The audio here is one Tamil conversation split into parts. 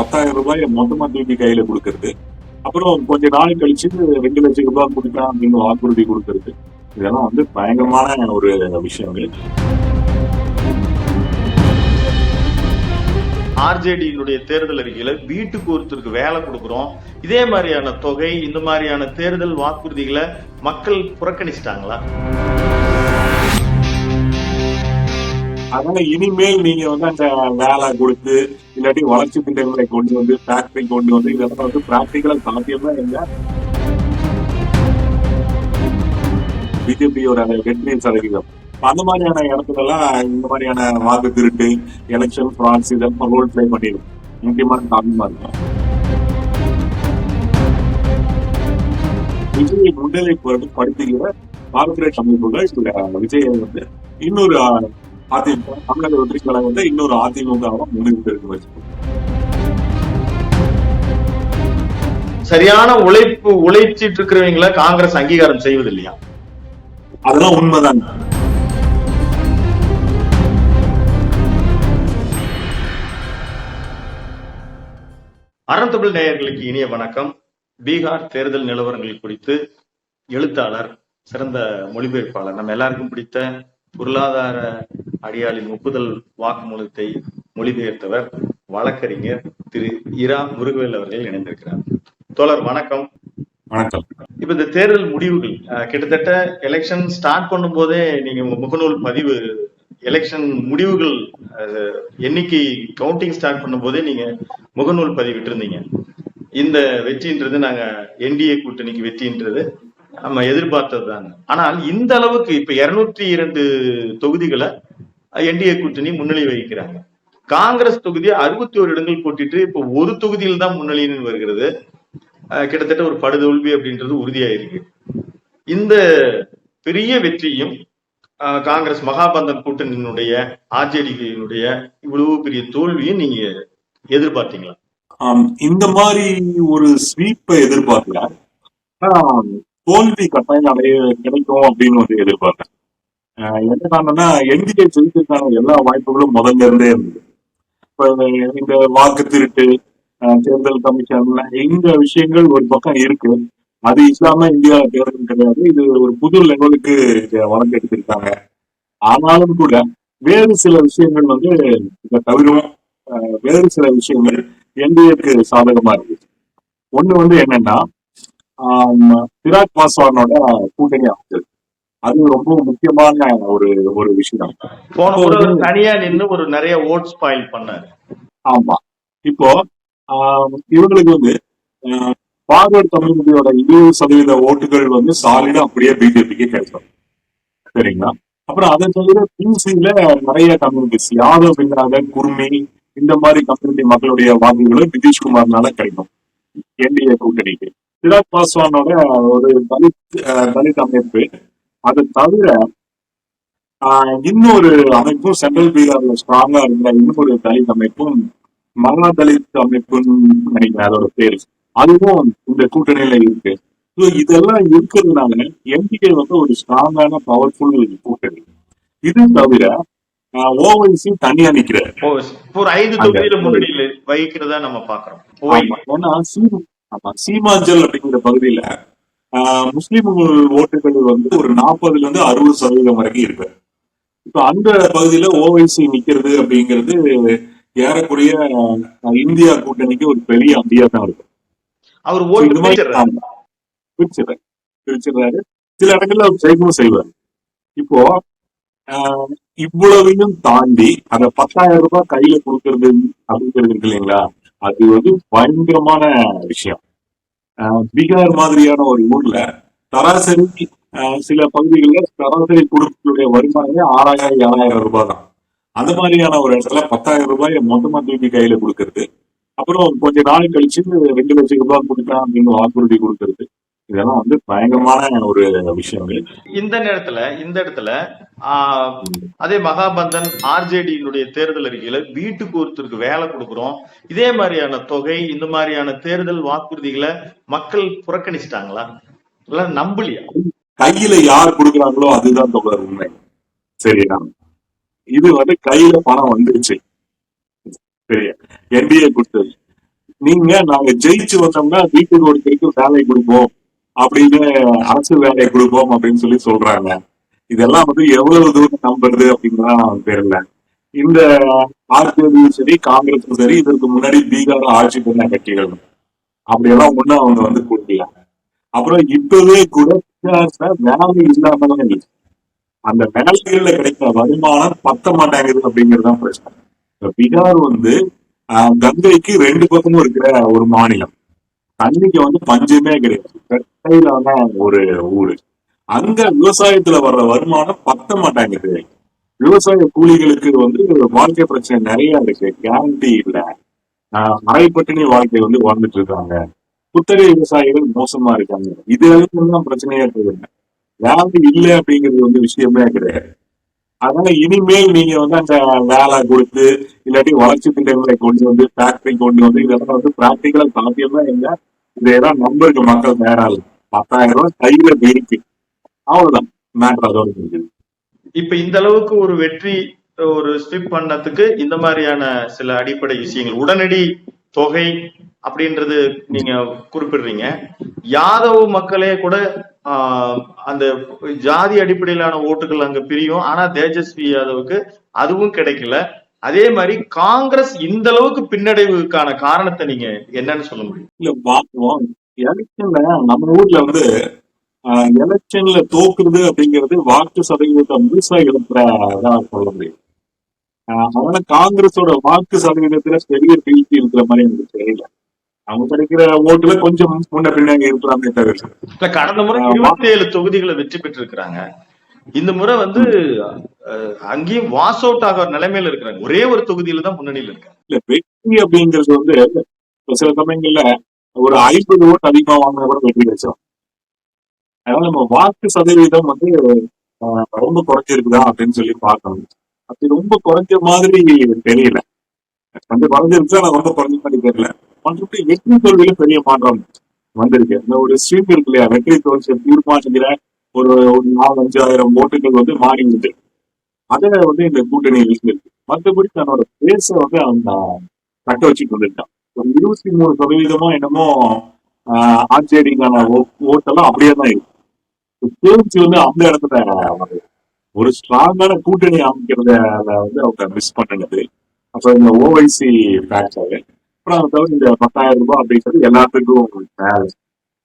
10,000 ரூபாயை மொத்தமா தூக்கி கையில கொடுக்கறது, அப்புறம் கொஞ்ச நாள் கழிச்சு 2 லட்சம் ரூபாய் கொடுக்கலாம் அப்படின்னு வாக்குறுதி கொடுக்கறது, இதெல்லாம் பயங்கரமான ஒரு விஷயங்கள். ஆர்ஜேடியினுடைய தேர்தல் அறிக்கையில வீட்டுக்கு ஒருத்தருக்கு வேலை கொடுக்குறோம், இதே மாதிரியான தொகை, இந்த மாதிரியான தேர்தல் வாக்குறுதிகளை மக்கள் புறக்கணிச்சிட்டாங்களா? அதனால இனிமேல் நீங்க அந்த வேலை கொடுத்து இல்லாட்டி வளர்ச்சி திட்டங்களை கொண்டு வந்து ஃபேக்டரி கொண்டு வந்து இதெல்லாம் பிராக்டிகலா சாத்தியமா இல்ல. பிஜேபியோட வெற்றி சதவீதம் அந்த மாதிரியான இடத்துல எல்லாம் இந்த மாதிரியான வாக்கு திருட்டு, எலெக்ஷன் ஃப்ராட்ஸ் இதெல்லாம் ரோல் பிளே பண்ணிடும். முக்கியமான காரணமா இருக்கும். விஜயை முன்னிலைப்படுத்துகிற கார்பரேட் அமைப்புகள் விஜயை இன்னொரு அதிமுக தமிழக வெற்றி கழகம் இன்னொரு அதிமுக முன்னிறுத்தி வச்சு சரியான உழைச்சிட்டு இருக்கிறவங்களை காங்கிரஸ் அங்கீகாரம் செய்வது இல்லையா? அதெல்லாம் உண்மைதான். அறந்தமிழ் நேயர்களுக்கு இனிய வணக்கம். பீகார் தேர்தல் நிலவரங்கள் குறித்து எழுத்தாளர், சிறந்த மொழிபெயர்ப்பாளர், நம்ம எல்லாருக்கும் பிடித்த பொருளாதார அடியாளின் ஒப்புதல் வாக்குமூலத்தை மொழிபெயர்த்தவர் வழக்கறிஞர் திரு இரா முருகவேல் அவர்கள் இணைந்திருக்கிறார். தோழர் வணக்கம். வணக்கம். இப்ப இந்த தேர்தல் முடிவுகள் கிட்டத்தட்ட எலெக்ஷன் ஸ்டார்ட் பண்ணும் போதே நீங்க முகநூல் பதிவு, எலெக்ஷன் முடிவுகள் எண்ணிக்கை கவுண்டிங் ஸ்டார்ட் பண்ணும் போதே நீங்க முகநூல் பதிவிட்டு இருந்தீங்க. இந்த வெற்றின்றது நாங்க என்டிஏ கூட்டணிக்கு வெற்றின்றது நம்ம எதிர்பார்த்தது தாங்க. ஆனால் இந்த அளவுக்கு இப்ப 202 தொகுதிகளை என்டிஏ கூட்டணி முன்னிலை வகிக்கிறாங்க. காங்கிரஸ் தொகுதியை 61 இடங்கள் போட்டிட்டு இப்ப ஒரு தொகுதியில் தான் முன்னிலைன்னு வருகிறது. கிட்டத்தட்ட ஒரு படுதோல்வி அப்படின்றது உறுதியாயிருக்கு. இந்த பெரிய வெற்றியும் காங்கிரஸ் மகாபந்தன் கூட்டணியினுடைய ஆர்ஜேடியினுடைய இவ்வளவு பெரிய தோல்வியும் நீங்க எதிர்பார்த்தீங்களா? இந்த மாதிரி ஒரு ஸ்வீப்பை எதிர்பார்க்கல. தோல்வி கட்டாயம் கிடைக்கும் அப்படின்னு எதிர்பார்த்தேன். என்ன காரணம்னா, என்டிஏ ஜெயிக்கிறதுக்கான எல்லா வாய்ப்புகளும் முதல்ல இருந்தே இருந்தது. இப்ப இந்த வாக்கு திருட்டு, தேர்தல் கமிஷன், இந்த விஷயங்கள் ஒரு பக்கம் இருக்கு. அது இல்லாம இந்தியா தேர்தல் கிடையாது. இது ஒரு புது லெவலுக்கு வளர்ந்து எடுத்திருக்காங்க. ஆனாலும் கூட வேறு சில விஷயங்கள் இதை தவிரும் வேறு சில விஷயங்கள் என்டிஏக்கு சாதகமா இருக்கு. ஒண்ணு என்னன்னா, சிராக் பாஸ்வானோட கூட்டணி அமைச்சது, அது ரொம்ப முக்கியமான ஒரு விஷயம். தனியா நின்று ஒரு நிறைய ஓட் ஸ்பாயில் பண்ணாரு. ஆமா. இப்போ இவங்களுக்கு பார்வர்ட் கம்யூனிட்டியோட 20% ஓட்டுகள் சாலிடா அப்படியே பிஜேபிக்கு கிடைக்கும். சரிங்களா? அப்புறம் அதை தவிர பிசில நிறைய கம்யூனிட்டிஸ், யாதவ் இல்லாத குர்மி, இந்த மாதிரி கம்யூனிட்டி மக்களுடைய வாக்குகளும் நிதிஷ்குமார்னால கிடைக்கும் என்டிஏ கூட்டணிக்கு. சிராக் பாஸ்வானோட ஒரு தலித் அமைப்பு, அதை தவிர இன்னொரு அமைப்பும் சென்ட்ரல் பீகார்ல ஸ்ட்ராங்கா இருந்த இன்னொரு தலித் அமைப்பும் மகா தலித் அமைப்புன்னு நினைக்கிறேன் அதோட பேரு, அதுவும் இந்த கூட்டணியில இருக்கு. இதெல்லாம் இருக்கிறதுனால என்டிஏ ஒரு ஸ்ட்ராங்கான பவர்ஃபுல் கூட்டணி. இது தவிர ஓவைசி தனியா நிக்கிறாரு. ஒரு 5 தொகுதியில முன்னணியில வகிக்கிறதா நம்ம பாக்குறோம். ஏன்னா சீமாஞ்சல் அப்படிங்கிற பகுதியில முஸ்லிம் ஓட்டுகள் ஒரு 40% வரைக்கும் இருக்கு. இப்ப அந்த பகுதியில ஓவைசி நிக்கிறது அப்படிங்கிறது ஏறக்குறைய இந்தியா கூட்டணிக்கு ஒரு பெரிய அம்பியா தான் இருக்கும். அவர் பிரிச்சிடறாரு. சில இடங்கள்ல அவர் ஜெயிக்கவும் செய்வார். இப்போ இவ்வளவையும் தாண்டி அந்த 10,000 ரூபாய் கையில கொடுக்கறது அப்படிங்கிறது இருக்கு இல்லைங்களா, அது பயங்கரமான விஷயம். பீகார் மாதிரியான ஒரு ஊர்ல சராசரி சில பகுதிகளில் சராசரி குடும்பங்களுடைய வருமானமே 6,000-7,000 ரூபாய் தான். அந்த மாதிரியான ஒரு இடத்துல 10,000 ரூபாயை மொத்தமா தூக்கி கையில கொடுக்கறது, அப்புறம் கொஞ்ச நாள் கழிச்சு 2 லட்சம் ரூபாய் கொடுக்கலாம் அப்படின்னு வாக்குறுதி கொடுக்கறது, இதெல்லாம் பயங்கரமான ஒரு விஷயங்கள். இந்த இடத்துல அதே மகாபந்தன் ஆர்ஜேடியினுடைய தேர்தல் அறிக்கையில வீட்டுக்கு ஒருத்தருக்கு வேலை கொடுக்குறோம், இதே மாதிரியான தொகை, இந்த மாதிரியான தேர்தல் வாக்குறுதிகளை மக்கள் புறக்கணிச்சிட்டாங்களா, இல்ல நம்பலையா? கையில யார் கொடுக்குறாங்களோ அதுதான் தொகை உண்மை. சரியா? இது கையில பணம் வந்துருச்சு. சரியா? என்டிஏ கொடுத்தது. நாங்க ஜெயிச்சு வந்தோம்னா வீட்டுக்கு ஒருத்தருக்கு வேலை கொடுப்போம் அப்படின்னு, அரசு வேலை கொடுப்போம் அப்படின்னு சொல்லி சொல்றாங்க. இதெல்லாம் வந்து எவ்வளவு தூரம் நம்புறது அப்படின்னு தெரியல. இந்த ஆர்ஜேடியும் சரி காங்கிரஸும் சரி இதற்கு முன்னாடி பீகார் ஆட்சி பண்ண கட்சிகள் அப்படியெல்லாம் ஒண்ணு அவங்க வந்து கொடுக்கல. அப்புறம் இப்பவே கூட பீகார்ல வேலை இல்லாமதான் இருக்கு. அந்த வேலைகள்ல கிடைக்கிற வருமானம் பத்த மாட்டேங்குது அப்படிங்கறதுதான் பிரச்சனை. இப்ப பீகார் வந்து கங்கைக்கு 2 பக்கமும் இருக்கிற ஒரு மாநிலம். தண்ணிக்கு வந்து பஞ்சமே கிடையாது. கட்டையிலான ஒரு ஊரு. அங்க விவசாயத்துல வர்ற வருமானம் பத்த மாட்டேங்குது. விவசாய கூலிகளுக்கு வந்து வாழ்க்கை பிரச்சனை நிறைய இருக்கு. கேரண்டி இல்ல. மழைப்பட்டினி வாழ்க்கை வந்து வாழ்ந்துட்டு இருக்காங்க. குத்தகை விவசாயிகள் மோசமா இருக்காங்க. இது எல்லாம் பிரச்சனையே இருக்குதுங்க. வேலை இல்லை அப்படிங்கிறது வந்து விஷயமே கிடையாது. அதனால இனிமேல் நீங்க வந்து அந்த வேலை கொடுத்து இல்லாட்டி வளர்ச்சி திட்டங்களை கொண்டு வந்து ஃபேக்டரி கொண்டு வந்து இதெல்லாம் வந்து பிராக்டிக்கலா சாத்தியமா இல்லை. இதையெல்லாம் நம்பருக்கு மக்கள் நேரம் இல்லை. 10,000 ரூபாய் கையில இருக்கு. அவ்வளவுதான் மேட்டர் அதோட முடிஞ்சது. இப்ப இந்த அளவுக்கு ஒரு வெற்றி ஒரு ஸ்விப் பண்ணதுக்கு இந்த மாதிரியான சில அடிப்படை விஷயங்கள், உடனடி தொகை அப்படின்றது நீங்க குறிப்பிடுறீங்க. யாதவ் மக்களே கூட அந்த ஜாதி அடிப்படையிலான ஓட்டுகள் அங்க பிரியும். ஆனா தேஜஸ்வி யாதவுக்கு அதுவும் கிடைக்கல. அதே மாதிரி காங்கிரஸ் இந்த அளவுக்கு பின்னடைவுக்கான காரணத்தை நீங்க என்னன்னு சொல்ல முடியும்? இல்ல பார்ப்போம். எலெக்ஷன்ல நம்ம ஊர்ல வந்து எலெக்ஷன்ல தோக்குறது அப்படிங்கிறது வாக்கு சதவீதம் விவசாயிகளுக்கு சொல்ல முடியும். அதனால காங்கிரஸோட வாக்கு சதவீதத்துல பெரிய வீழ்ச்சி இருக்கிற மாதிரி எனக்கு தெரியல. அவங்க கிடைக்கிற ஓட்டுல கொஞ்சம் முன்ன பின்னாடி இருக்கலாமே தவிர. கடந்த முறை 27 தொகுதிகளை வெற்றி பெற்று இருக்கிறாங்க. இந்த முறை வந்து அங்கேயும் வாஸ் அவுட் ஆகிற நிலைமையில இருக்கிறாங்க. ஒரே ஒரு தொகுதியில தான் முன்னணியில இருக்காங்க. இல்ல வெற்றி அப்படிங்கிறது வந்து சில சமயங்கள்ல ஒரு 50 ஓட்டு அதிகமா வாங்கினா கூட வெற்றி கிடைச்சோம். அதனால நம்ம வாக்கு சதவீதம் வந்து ரொம்ப குறைஞ்சிருக்குதா அப்படின்னு சொல்லி பார்க்கணும். அப்படி ரொம்ப குறைஞ்ச மாதிரி தெரியல. கொஞ்சம் குறைஞ்சிருச்சு, ஆனா ரொம்ப குறைஞ்ச மாதிரி தெரியல. மற்றபடி வெற்றி தோல்வியில பெரிய மாற்றம் வந்திருக்கு. இந்த ஒரு ஸ்வீப் இருக்கு இல்லையா, வெற்றி தோல்வி தீர்மானிக்கிற ஒரு 4,000-5,000 ஓட்டுகள் வந்து மாறி இருக்கு. அதை வந்து இந்த கூட்டணி இருக்கு. மற்றபடி தன்னோட பேச வந்து அவங்க தக்க வச்சுட்டு வந்துட்டான். ஒரு 23% என்னமோ ஆர்ஜேடிக்கான ஓட்டெல்லாம் அப்படியே தான் இருக்கு. தேர்ச்சி வந்து அந்த இடத்துல ஒரு ஸ்ட்ராங்கான கூட்டணி அமைக்கிறத வந்து அவங்க மிஸ் பண்ணுனது. அப்ப இந்த ஓவைசி ஃபேக்டர், அப்புறம் அதை தவிர இந்த 10,000 ரூபாய் அப்படிங்கிறது எல்லாத்துக்கும் தேவை.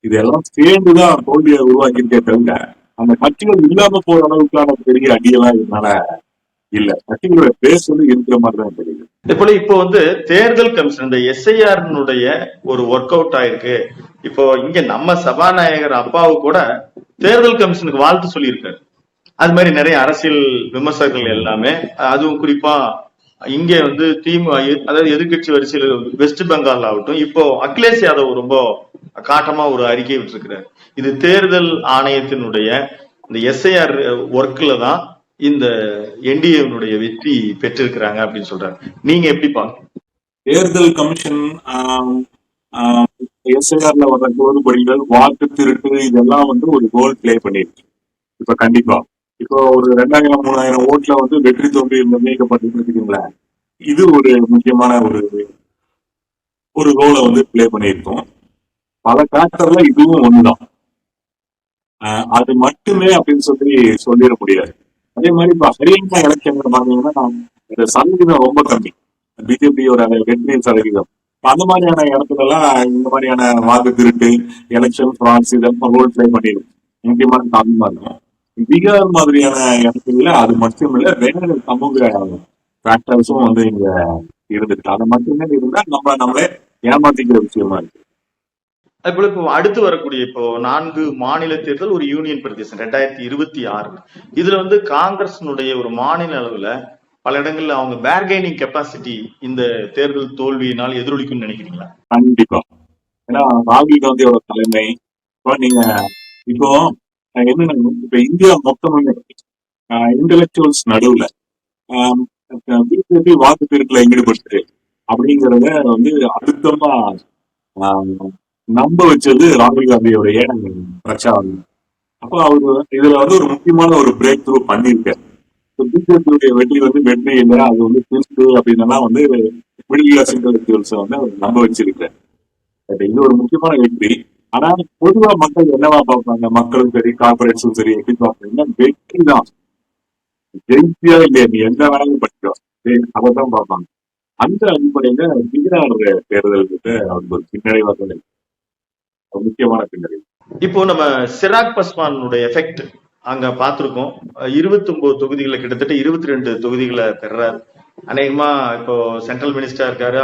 இதெல்லாம் சேர்ந்துதான் தோல்வியை உருவாக்கியிருக்கே தவிர அந்த கட்சிகள் இல்லாம போற அளவுக்கான பெரிய அடியெல்லாம் இதனால இல்ல. கட்சிகளோட பேஸ் வந்து இருக்கிற மாதிரி தான் தெரியுது. இப்போ வந்து தேர்தல் கமிஷன் இந்த எஸ்ஐஆர் ஒரு ஒர்க் அவுட் ஆயிருக்கு. இப்போ இங்க நம்ம சபாநாயகர் அப்பாவு கூட தேர்தல் கமிஷனுக்கு வாழ்த்து சொல்லியிருக்காரு. அது மாதிரி நிறைய அரசியல் விமர்சகர்கள் எல்லாமே, அதுவும் குறிப்பா இங்க வந்து அதாவது எதிர்கட்சி வரிசையில் வெஸ்ட் பெங்கால் ஆகட்டும், இப்போ அகிலேஷ் யாதவ் ரொம்ப காட்டமா ஒரு அறிக்கை விட்டுருக்கிறார். இது தேர்தல் ஆணையத்தினுடைய இந்த எஸ்ஐஆர் ஒர்க்ல தான் இந்த என்டிஏனுடைய வெற்றி பெற்றிருக்கிறாங்க அப்படின்னு சொல்றாங்க. நீங்க எப்படி பாருங்க? தேர்தல் கமிஷன் எஸ்ஐஆர்ல வர்ற கோடுபடிகள், வாக்கு திருட்டு, இதெல்லாம் வந்து ஒரு ரோல் பிளே பண்ணிருக்கு. இப்ப கண்டிப்பா இப்போ ஒரு 2,000-3,000 ஓட்டுல வந்து வெற்றி தோல்வி நிர்ணயிக்கப்பட்டிருக்கீங்களேன், இது ஒரு முக்கியமான ஒரு ரோலை வந்து பிளே பண்ணியிருக்கோம். பல ஃபேக்டர்ல இதுவும் ஒண்ணுதான். அது மட்டுமே அப்படின்னு சொல்லிட முடியாது. அதே மாதிரி இப்ப ஹரியானா எலெக்ஷன் பாத்தீங்கன்னா இந்த சதவீதம் ரொம்ப கம்மி, பிஜேபியோட வெற்றி சதவீதம். அந்த மாதிரியான இடத்துல எல்லாம் இந்த மாதிரியான வாக்கு திருட்டு, எலெக்ஷன் ஃப்ராட்ஸ் இதெல்லாம் ரோல் பிளே பண்ணிடும். முக்கியமான காரணமா இருக்கும். பீகார் மாதிரியான இடத்துல அது மட்டும் இல்ல, வேற சமூக ஃபேக்டர்ஸும் வந்து இங்க இருந்துருக்கு. அதை மட்டுமே இருந்தா நம்மளே ஏமாத்திக்கிற விஷயமா இருக்கு. அதுபோல இப்போ அடுத்து வரக்கூடிய இப்போ 4 மாநில தேர்தல், ஒரு யூனியன் பிரதேசம் 2026. இதுல வந்து காங்கிரஸினுடைய ஒரு மாநில அளவுல பல இடங்கள்ல அவங்க பேர்கெய்னிங் கெப்பாசிட்டி இந்த தேர்தல் தோல்வியினால் எதிரொலிக்கும் நினைக்கிறீங்களா? கண்டிப்பா. ஏன்னா ராகுல் காந்தியோட தலைமை நீங்க இப்போ என்னன்னா, இப்ப இந்தியா மொத்தமே இன்டெலக்சுவல்ஸ் நடுவுல பிஜேபி வாக்கு திருட்டுல ஈடுபட்டு அப்படிங்கறத வந்து அழுத்தமா நம்ப வச்சது ராகுல் காந்தியோடைய பிரச்சாரம். அப்போ அவரு இதுல வந்து ஒரு முக்கியமான ஒரு பிரேக் த்ரூ பண்ணியிருக்காரு. பிஜேபியுடைய வெற்றி வந்து வெற்றி இல்லை, அது வந்து திருட்டு அப்படின்னு வந்து மிடில் கிளாஸ் இன்டெலக்சுவல்ஸ் வந்து நம்ப வச்சிருக்காரு. இது ஒரு முக்கியமான வெற்றி. ஆனா பொதுவா மக்கள் என்னவா பார்ப்பாங்க, மக்களும் சரி கார்பரேட்ஸும் சரி எப்படி பார்ப்பாங்கன்னா வெற்றி தான், ஜெயிச்சியா இல்லையா நீ என்ன வேணாலும் பண்ணிக்கோ அதான் பார்ப்பாங்க. அந்த அடிப்படையில பீகார் தேர்தல் கிட்ட அவருக்கு ஒரு பின்னடைவாக இருக்கு. ஒரு முக்கியமான பின்னடைவு. இப்போ நம்ம சிராக் பஸ்வானுடைய எஃபெக்ட் அங்க பார்த்திருக்கோம். 29 தொகுதிகளை கிட்டத்தட்ட 22 தொகுதிகளை பெறாரு. அநேகமா இப்போ சென்ட்ரல் மினிஸ்டரா இருக்காரு.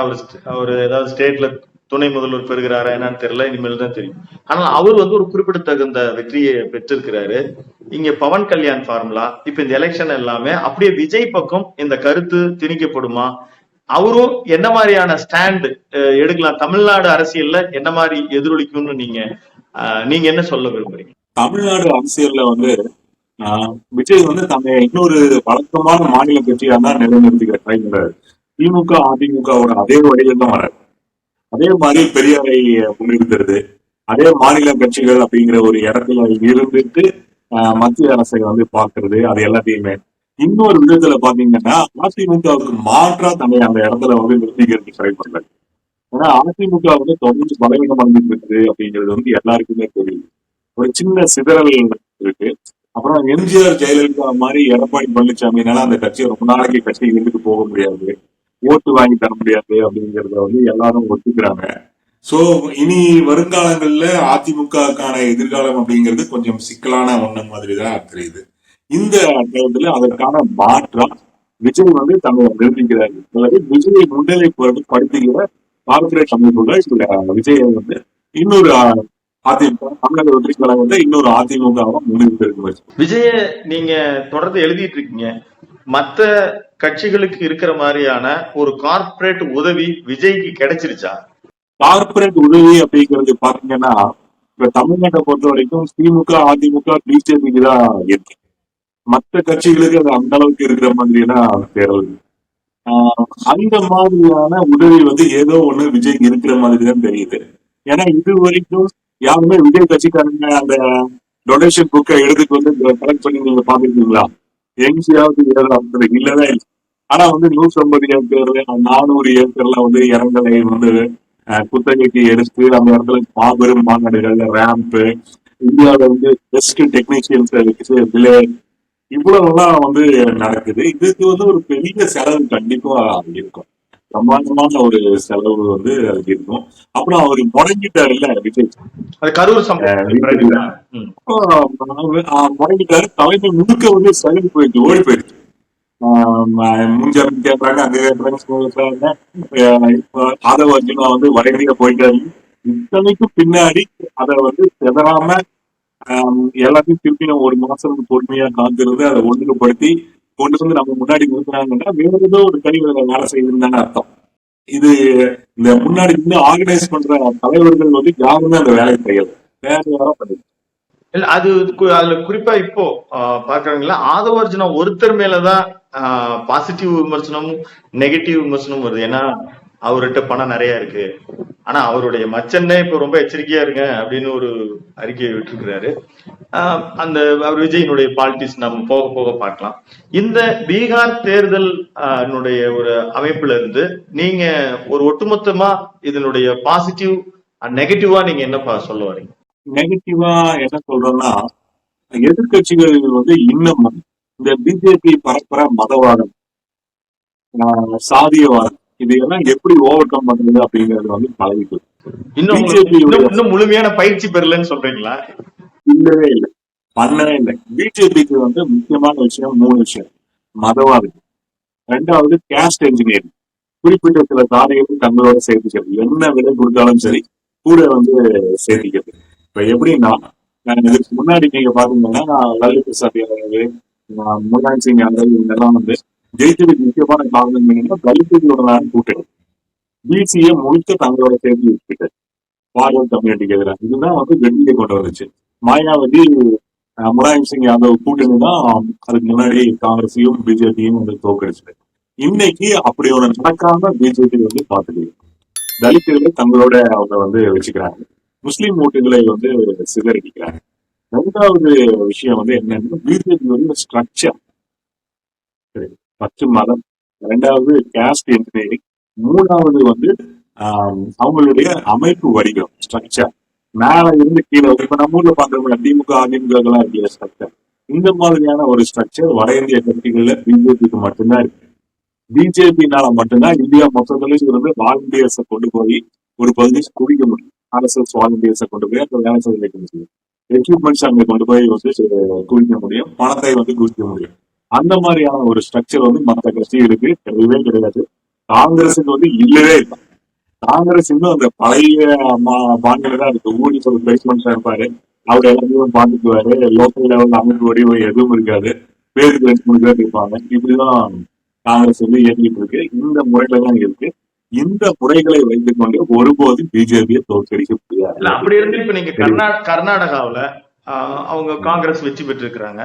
அவர் ஏதாவது ஸ்டேட்ல துணை முதல்வர் பெறுகிறாரா என்னன்னு தெரியல, இனிமேல் தான் தெரியும். ஆனால் அவர் வந்து ஒரு குறிப்பிடத்தகுந்த வெற்றியை பெற்றிருக்கிறாரு. இங்க பவன் கல்யாண் ஃபார்முலா இப்ப இந்த எலெக்ஷன் எல்லாமே அப்படியே விஜய் பக்கம் இந்த கருத்து திணிக்கப்படுமா? அவரும் என்ன மாதிரியான ஸ்டாண்ட் எடுக்கலாம்? தமிழ்நாடு அரசியல்ல என்ன மாதிரி எதிரொலிக்கும்னு நீங்க என்ன சொல்ல விரும்புறீங்க? தமிழ்நாடு அரசியல்ல வந்து விஜய் வந்து தன்னை இன்னொரு வழக்கமான மாநில கட்சியா தான் நிலைநிறுத்திக்கிற ட்ரை பண்றாரு. திமுக அதிமுகவோட அதே வழியில தான் வராது. அதே மாதிரி பெரியாரை முன்னிறுத்துறது, அதே மாநில கட்சிகள் அப்படிங்கிற ஒரு இடத்துல இருந்துட்டு மத்திய அரசை வந்து பாக்குறது, அது எல்லாத்தையுமே இன்னொரு விதத்துல பாத்தீங்கன்னா அதிமுகவுக்கு மாற்றா தன்னை அந்த இடத்துல வந்து நிறுத்திக்கிறதுக்கு ட்ரை பண்றாரு. ஏன்னா அதிமுக வந்து தொடர்ந்து பலவீனம் அடைஞ்சிட்டு இருக்குது அப்படிங்கிறது வந்து எல்லாருக்குமே தெரியும். ஒரு சின்ன சிதறல் இருக்கு. அப்புறம் எம்ஜிஆர் ஜெயலலிதா மாதிரி எடப்பாடி பழனிசாமினால அந்த கட்சியை ரொம்ப நாளைக்கு கட்சி இருந்துட்டு போக முடியாது, ஓட்டு வாங்கி தர முடியாது அப்படிங்கறத வந்து எல்லாரும் ஒத்துக்கிறாங்க. சோ இனி வருங்காலங்கள்ல அதிமுகக்கான எதிர்காலம் அப்படிங்கிறது கொஞ்சம் சிக்கலான ஒண்ணு மாதிரி தான் தெரியுது. இந்த நேரத்துல அதற்கான மாற்றம் விஜய் வந்து தன்னை நிரூபிக்கிறாரு, அல்லது விஜயை முன்னிலைப்படுத்துகிற கார்பரேட் அமைப்புகள் விஜயை வந்து இன்னொரு அதிமுக தமிழக வெற்றி கழகம் வந்து இன்னொரு அதிமுகவை முன்னிறுத்தி விஜய நீங்க தொடர்ந்து எழுதிட்டு இருக்கீங்க. மத்த கட்சிகளுக்கு இருக்கிற மாதிரியான ஒரு கார்பரேட் உதவி விஜய்க்கு கிடைச்சிருச்சா? கார்பரேட் உதவி அப்படிங்கிறது பாத்தீங்கன்னா இப்ப தமிழ்நாட்டை பொறுத்த வரைக்கும் திமுக அதிமுக பிஜேபிக்கு தான் இருக்கு. மற்ற கட்சிகளுக்கு அது அந்த அளவுக்கு இருக்கிற மாதிரி எல்லாம் தேர்தல் அந்த மாதிரியான உதவி வந்து ஏதோ ஒண்ணு விஜய்க்கு இருக்கிற மாதிரி தான் தெரியுது. ஏன்னா இது வரைக்கும் யாருமே விஜய் கட்சிக்காரங்க அந்த டொனேஷன் புக்கை எடுத்துட்டு வந்து கலெக்ட் பண்ணி நீங்க பாத்துருக்கீங்களா? எங்கேயாவது அப்படி இல்லவே இல்லை. ஆனா வந்து 150 ஏக்கர் 400 ஏக்கர்ல வந்து இடங்களை வந்து குத்தகைக்கு எடுத்து அந்த இடத்துல மாபெரும் மாநாடுகள், ரேம்ப், இந்தியாவில வந்து பெஸ்ட் டெக்னீஷியன்ஸ் வச்சு இவ்வளவுலாம் வந்து நடக்குது. இதுக்கு வந்து ஒரு பெரிய செலவு கண்டிப்பா இருக்கும், பிரமாண்டமான ஒரு செலவு வந்து அதுக்கு இருக்கும். அப்புறம் அவரு முடங்கிட்டாரு இல்ல விஜய், முடங்கிட்டாரு. தலைமை முழுக்க வந்து செலவு போயிடுச்சு, ஓடி போயிடுச்சு. முன்ஜாமீன் கேட்கறாங்க, அங்க கேட்கறாங்க, அதை வச்சு நான் வந்து வடகிரியா போயிட்டாரு. இத்தனைக்கும் பின்னாடி அதை வந்து செதறாம எல்லாத்தையும் திருப்பி நம்ம ஒரு மாசம் பொறுமையா காத்திருந்து அதை ஒழுங்குபடுத்தி கொண்டு வந்து நம்ம முன்னாடி நிறுத்தினாங்கன்னா வேற ஏதோ ஒரு கழிவுகளை வேலை செய்யுதுன்னு அர்த்தம். இது இந்த முன்னாடி இருந்து ஆர்கனைஸ் பண்ற தலைவர்கள் வந்து யாருமே அந்த வேலையை செய்யல, வேற யாரும் பண்ணிட்டு இல்ல. அதுல குறிப்பா இப்போ பாக்குறீங்களா, ஆதவர்ஜுனா ஒருத்தர் மேலதான் பாசிட்டிவ் விமர்சனமும் நெகட்டிவ் விமர்சனமும் வருது. ஏன்னா அவர்கிட்ட பணம் நிறைய இருக்கு, ஆனா அவருடைய மச்சன்னே இப்ப ரொம்ப எச்சரிக்கையா இருங்க அப்படின்னு ஒரு அறிக்கையை விட்டுருக்கிறாரு. அந்த அவர் விஜயினுடைய பாலிடிக்ஸ் நம்ம போக போக பார்க்கலாம். இந்த பீகார் தேர்தல் ஒரு அமைப்புல இருந்து நீங்க ஒரு ஒட்டுமொத்தமா இதனுடைய பாசிட்டிவ் நெகட்டிவா நீங்க என்னப்பா சொல்ல வரீங்க? நெகட்டிவா என்ன சொல்றோம்னா, எதிர்கட்சிகள் வந்து இன்னும் இந்த பிஜேபி பரப்புற மதவாதம், சாதியவாதம், இதையெல்லாம் எப்படி ஓவர் கம் பண்றது அப்படிங்கறது வந்து பழகிட்டு இன்னும் முழுமையான பயிற்சி பெறலன்னு சொல்றீங்களா? இல்லவே இல்லை, பண்ணவே இல்லை. பிஜேபிக்கு வந்து முக்கியமான விஷயம் 3 விஷயம்: மதவாதம், 2வது கேஸ்ட் இன்ஜினியரிங், குறிப்பிட்ட சில சாதிகளும் தங்களோட சேர்த்துக்கிறது, என்ன விலை கொடுத்தாலும் சரி கூட வந்து சேர்த்திக்கிறது. இப்ப எப்படின்னா, இதுக்கு முன்னாடி நீங்க பாத்தீங்கன்னா லலித் பிரசாத் யாதவ், முலாயம் சிங் யாதவ் இவங்கெல்லாம் வந்து ஜெயிச்சதுக்கு முக்கியமான காரணம் என்னன்னா தலித்துகளோட கூட்டணி, பிசிஏ முழுக்க தங்களோட சேர்த்து வச்சுக்கிட்டு பார்வர்ட் கம்யூனிட்டிக்கு எதிராக. இதுதான் வந்து வெற்றியை கொண்டு வந்துச்சு. மாயாவதி முலாயம் சிங் யாதவ் கூட்டணி தான் அதுக்கு முன்னாடி காங்கிரஸையும் பிஜேபியும் வந்து தோக்கடிச்சது. இன்னைக்கு அப்படி ஒண்ணு நடக்காம பிஜேபி வந்து பாத்துக்கிட்டு தலித்துகளை தங்களோட அவங்க வந்து வச்சுக்கிறாங்க, முஸ்லீம் ஓட்டுகளை வந்து சிதறடிக்கிறாங்க. 2வது விஷயம் வந்து என்னன்னா, பிஜேபி வந்து ஸ்ட்ரக்சர், ஃபர்ஸ்ட் மதம், 2வது கேஸ்ட் இன்ஜினியரிங், 3வது வந்து அவங்களுடைய அமைப்பு வடிவம் ஸ்ட்ரக்சர் மேல இருந்து கீழே இப்ப நம்ம ஊர்ல பாக்குறோம்ல திமுக அதிமுக எல்லாம் இருக்கிற ஸ்ட்ரக்சர், இந்த மாதிரியான ஒரு ஸ்ட்ரக்சர் வட இந்திய கட்சிகள்ல பிஜேபிக்கு மட்டும்தான் இருக்கு. பிஜேபினால மட்டும்தான் இந்தியா மொத்தத்திலும் இருந்து வாலண்டியர்ஸை கொண்டு போய் ஒரு பகுதி குடிக்க முடியும். RSS வாலண்டியர்ஸை கொண்டு போய் அந்த வேலை செய்ய வைக்க முடியும். எக்யூப்மெண்ட்ஸ் அங்க கொண்டு போய் குடிக்க முடியும், பணத்தை குடிக்க முடியும். அந்த மாதிரியான ஒரு ஸ்ட்ரக்சர் மற்ற கட்சிகளுக்கு கிடையவே கிடையாது. காங்கிரஸுக்கு இல்லவே இல்லை. காங்கிரஸ் இன்னும் அந்த பழைய பாண்டியில தான் இருக்கு. ஊழி ஒரு பிளேஸ்மெண்ட்ஸா இருப்பாரு, அவர் எல்லாத்தையும் பாத்துக்குவாரு. லோக்கல் லெவல் அமைப்பு வடிவம் எதுவும் இருக்காது, பேருக்கு பிளேஸ்மெண்ட் இருப்பாங்க. இப்படிதான் காங்கிரஸ் இயங்கிட்டு இருக்கு. இந்த முறையில தான் இருக்கு. இந்த முறைகளை வைத்துக் கொண்டு ஒருபோதும் பிஜேபியை தோற்கடிக்க முடியாது. அப்படி இருந்து இப்ப நீங்க கர்நாடகாவில அவங்க காங்கிரஸ் வெற்றி பெற்று இருக்கிறாங்க.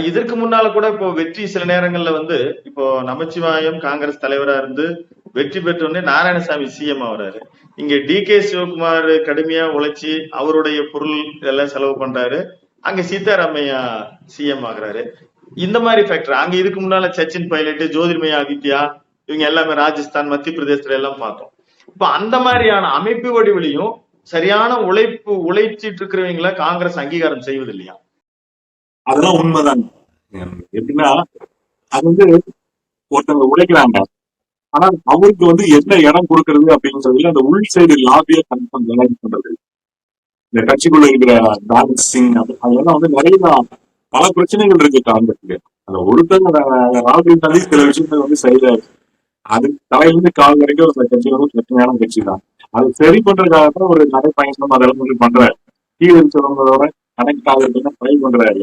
இதற்கு முன்னால கூட இப்போ வெற்றி சில நேரங்கள்ல இப்போ நமச்சிவாயம் காங்கிரஸ் தலைவரா இருந்து வெற்றி பெற்றோடனே நாராயணசாமி சிஎம் ஆகுறாரு. இங்க DK சிவகுமார் கடுமையா உழைச்சி அவருடைய பொருள் இதெல்லாம் செலவு பண்றாரு. அங்க சீதாராமையா சிஎம் ஆகுறாரு. இந்த மாதிரி ஃபேக்டர் அங்க இதுக்கு முன்னால சச்சின் பைலட், ஜோதிர்மயா ஆதித்யா இவங்க எல்லாமே ராஜஸ்தான் மத்திய பிரதேசத்துல எல்லாம் பார்த்தோம். இப்ப அந்த மாதிரியான அமைப்பு வடிவிலையும் சரியான உழைச்சிட்டு இருக்கிறவங்கள காங்கிரஸ் அங்கீகாரம் செய்வது இல்லையா? அதெல்லாம் உண்மைதான். எப்படின்னா அது ஒருத்தவங்க உழைக்கிறாங்க, ஆனா அவருக்கு என்ன இடம் கொடுக்கறது அப்படின்னு சொல்லி அந்த உள் சைடு லாபிய கன்ஃபார்ம் பண்றது, இந்த கட்சிக்குள்ள இருக்கிற பேலன்சிங் அதெல்லாம் நிறைய பல பிரச்சனைகள் இருக்கு காங்கிரஸுக்கு. அந்த ஒருத்தர் ராகுல் காந்தி சில விஷயங்கள் செய்யறாரு. அது தலையிலிருந்து கால் வரைக்கும் அந்த கட்சி பிரச்சனையான கட்சி தான். அது சரி பண்றதுக்காக தான் ஒரு நடைப்பயணம் அதெல்லாம் பண்றாரு. கீழே இருக்கிறவங்களோட கனெக்ட் ஆகிறதுக்கு ட்ரை பண்றாரு.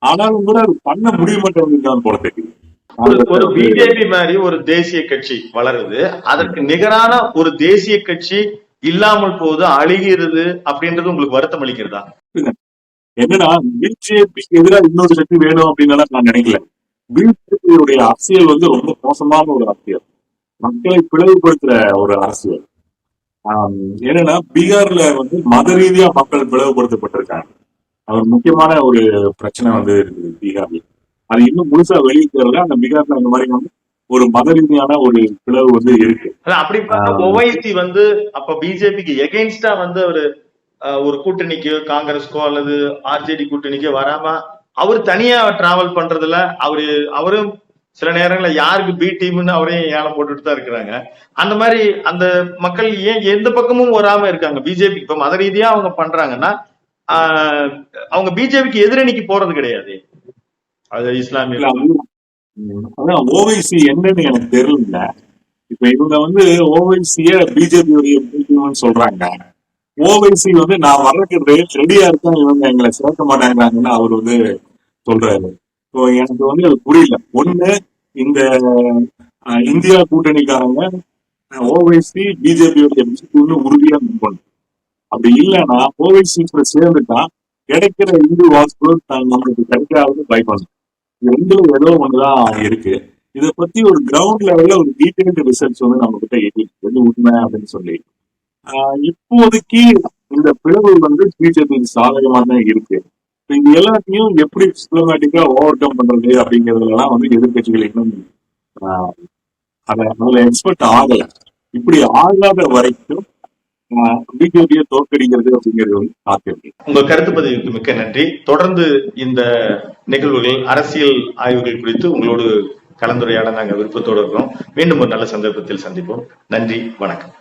ஆனாலும் கூட அது பண்ண முடிய மாட்டேங்குது போல தெரியுது. ஒரு பிஜேபி மாதிரி ஒரு தேசிய கட்சி வளருது, அதற்கு நிகரான ஒரு தேசிய கட்சி இல்லாமல் போகுது, அழுகிறது அப்படின்றது உங்களுக்கு வருத்தம் அளிக்கிறதா? என்னன்னா பிஜேபிக்கு எதிராக இன்னொரு சக்தி வேணும் அப்படின்னு நான் நினைக்கல. பிஜேபியுடைய அரசியல் ரொம்ப மோசமான ஒரு அரசியல், மக்களை பிளவுபடுத்துற ஒரு அரசியல். என்னன்னா பீகார்ல மத ரீதியா மக்கள் பிளவுபடுத்தப்பட்டிருக்காங்க. அவர் முக்கியமான ஒரு பிரச்சனை இருக்குது பீகார்ல. அது இன்னும் முழுசா வெளியே தெரியல. அந்த பீகார்ல அந்த மாதிரி ஒரு மத ரீதியான ஒரு பிளவு இருக்கு. அப்படி ஓவைசி அப்ப பிஜேபிக்கு எகெயின்ஸ்டா ஒரு கூட்டணிக்கோ காங்கிரஸ்க்கோ அல்லது ஆர்ஜேடி கூட்டணிக்கோ வராம அவர் தனியா டிராவல் பண்றதுல அவரும் சில நேரங்கள்ல யாருக்கு பி டீம்னு அவரையும் ஏலம் போட்டுட்டு தான் இருக்கிறாங்க. அந்த மாதிரி அந்த மக்கள் ஏன் எந்த பக்கமும் வராம இருக்காங்க? பிஜேபி இப்ப மத ரீதியா அவங்க பண்றாங்கன்னா அவங்க பிஜேபிக்கு எதிரணிக்கு போறது கிடையாது. அது இஸ்லாமிய ஓவைசி என்னன்னு எனக்கு தெரியல. இப்ப இவங்க ஓவைசிய பிஜேபியுடைய சொல்றாங்க. ஓவைசி நான் வர்றதுக்கு ரெடியா இருக்கேன், இவங்க எங்களை சேர்க்க மாட்டாங்கன்னு அவர் சொல்றாரு. எனக்கு அது புரியல. ஒண்ணு இந்த இந்தியா கூட்டணிக்காரங்க ஓவைசி பிஜேபியோட உறுதியா நிற்கணும். அப்படி இல்லைன்னா ஓவைசி சேர்ந்துட்டா கிடைக்கிற இந்து வாக்குகள் நம்மளுக்கு கிடைக்காது பயப்படணும். ரெண்டும் ஏதோ ஒண்ணுதான் இருக்கு. இதை பத்தி ஒரு கிரவுண்ட் லெவல்ல ஒரு டீடைல்டு ரிசர்ச் நம்ம கிட்ட எது உண்மை அப்படின்னு சொல்லி இப்போதைக்கு இந்த பிளவு பிஜேபிக்கு சாதகமா தான் இருக்கு. இது எல்லாத்தையும் எப்படி சிஸ்டமேட்டிக்கா ஓவர் கம் பண்றது அப்படிங்கறதுலாம் எதிர்கட்சிகள் இன்னும் அதுல எக்ஸ்பர்ட் ஆகல. இப்படி ஆகாத வரைக்கும் பிஜேபியை தோற்கடிக்கிறது அப்படிங்கிறது சாத்தியம். உங்க கருத்து பதிவுக்கு மிக்க நன்றி. தொடர்ந்து இந்த நிகழ்வுகள் அரசியல் ஆய்வுகள் குறித்து உங்களோடு கலந்துரையாட நாங்கள் விருப்பத்தோடு இருக்கிறோம். மீண்டும் ஒரு நல்ல சந்தர்ப்பத்தில் சந்திப்போம். நன்றி, வணக்கம்.